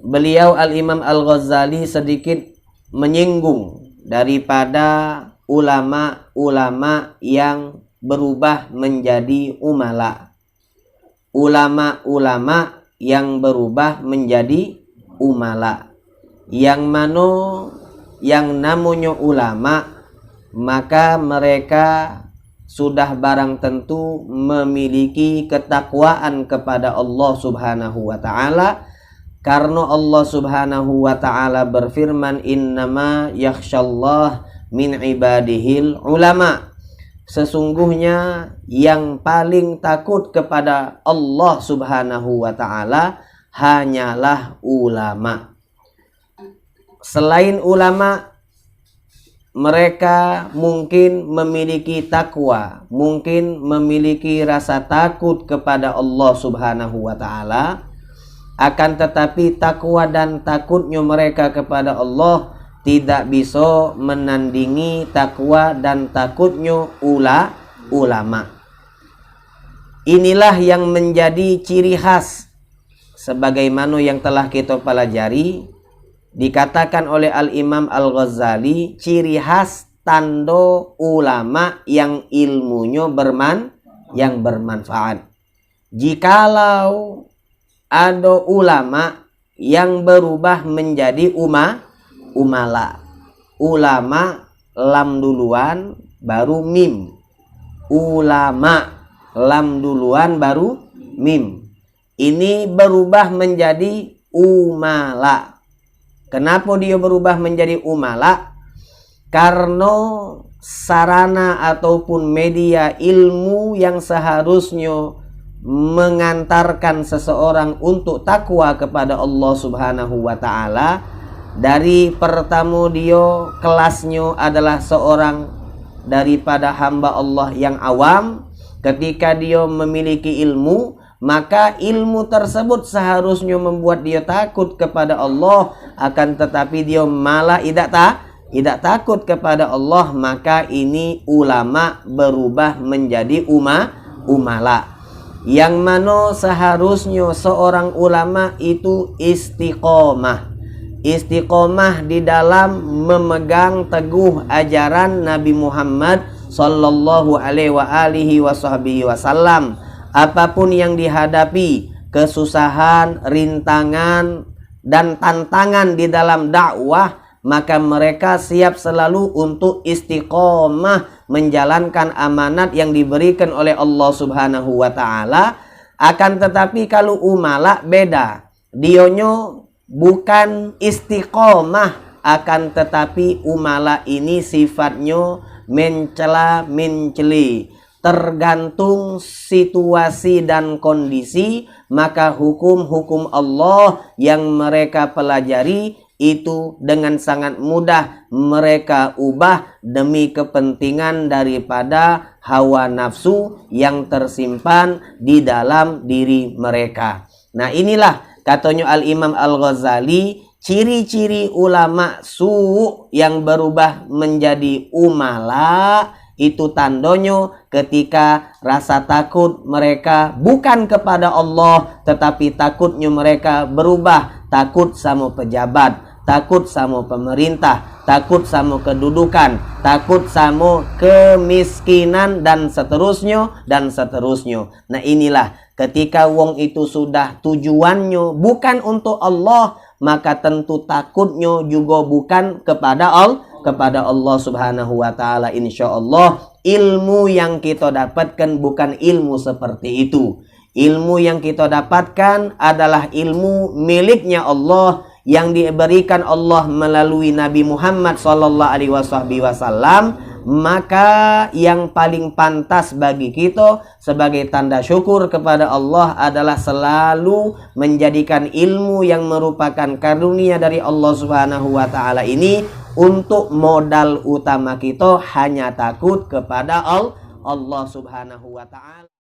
beliau Al-Imam Al-Ghazali sedikit menyinggung daripada ulama-ulama yang berubah menjadi umala. Ulama-ulama yang berubah menjadi umala. Yang mana yang namanya ulama, maka mereka sudah barang tentu memiliki ketakwaan kepada Allah Subhanahu wa ta'ala. Karena Allah Subhanahu wa ta'ala berfirman, innama yakhsyallah min ibadihil ulama. Sesungguhnya yang paling takut kepada Allah Subhanahu wa ta'ala hanyalah ulama. Selain ulama, mereka mungkin memiliki takwa, mungkin memiliki rasa takut kepada Allah Subhanahu wa ta'ala. Akan tetapi takwa dan takutnya mereka kepada Allah tidak bisa menandingi takwa dan takutnya ulama. Inilah yang menjadi ciri khas, sebagaimana yang telah kita pelajari, dikatakan oleh Al-Imam Al-Ghazali, ciri khas tanda ulama yang ilmunya bermanfaat. Jikalau ada ulama yang berubah menjadi umala. Ulama lam duluan baru mim. Ulama lam duluan baru mim. Ini berubah menjadi umala. Kenapa dia berubah menjadi umala? Karena sarana ataupun media ilmu yang seharusnya mengantarkan seseorang untuk takwa kepada Allah Subhanahu wa ta'ala, dari pertama dia kelasnya adalah seorang daripada hamba Allah yang awam. Ketika dia memiliki ilmu, maka ilmu tersebut seharusnya membuat dia takut kepada Allah. Akan tetapi dia malah tidak takut kepada Allah. Maka ini ulama berubah menjadi umala. Yang mana seharusnya seorang ulama itu istiqomah. Istiqomah di dalam memegang teguh ajaran Nabi Muhammad sallallahu alaihi wasallam. Apapun yang dihadapi, kesusahan, rintangan, dan tantangan di dalam dakwah, maka mereka siap selalu untuk istiqomah menjalankan amanat yang diberikan oleh Allah Subhanahu wa ta'ala. Akan tetapi kalau umala beda. Dionyo bukan istiqomah, akan tetapi umala ini sifatnya mencela menceli. Tergantung situasi dan kondisi, maka hukum-hukum Allah yang mereka pelajari itu dengan sangat mudah mereka ubah demi kepentingan daripada hawa nafsu yang tersimpan di dalam diri mereka. Nah, inilah katanya Al-Imam Al-Ghazali, ciri-ciri ulama su' yang berubah menjadi umala. Itu tandanya ketika rasa takut mereka bukan kepada Allah, tetapi takutnya mereka berubah. Takut sama pejabat, takut sama pemerintah, takut sama kedudukan, takut sama kemiskinan, dan seterusnya, dan seterusnya. Nah, inilah ketika wong itu sudah tujuannya bukan untuk Allah, maka tentu takutnya juga bukan kepada Allah Subhanahu wa ta'ala. Insya Allah ilmu yang kita dapatkan bukan ilmu seperti itu. Ilmu yang kita dapatkan adalah ilmu miliknya Allah, yang diberikan Allah melalui Nabi Muhammad sallallahu alaihi wasallam. Maka yang paling pantas bagi kita sebagai tanda syukur kepada Allah adalah selalu menjadikan ilmu yang merupakan karunia dari Allah Subhanahu wa ta'ala ini untuk modal utama kita hanya takut kepada Allah Subhanahu wa ta'ala.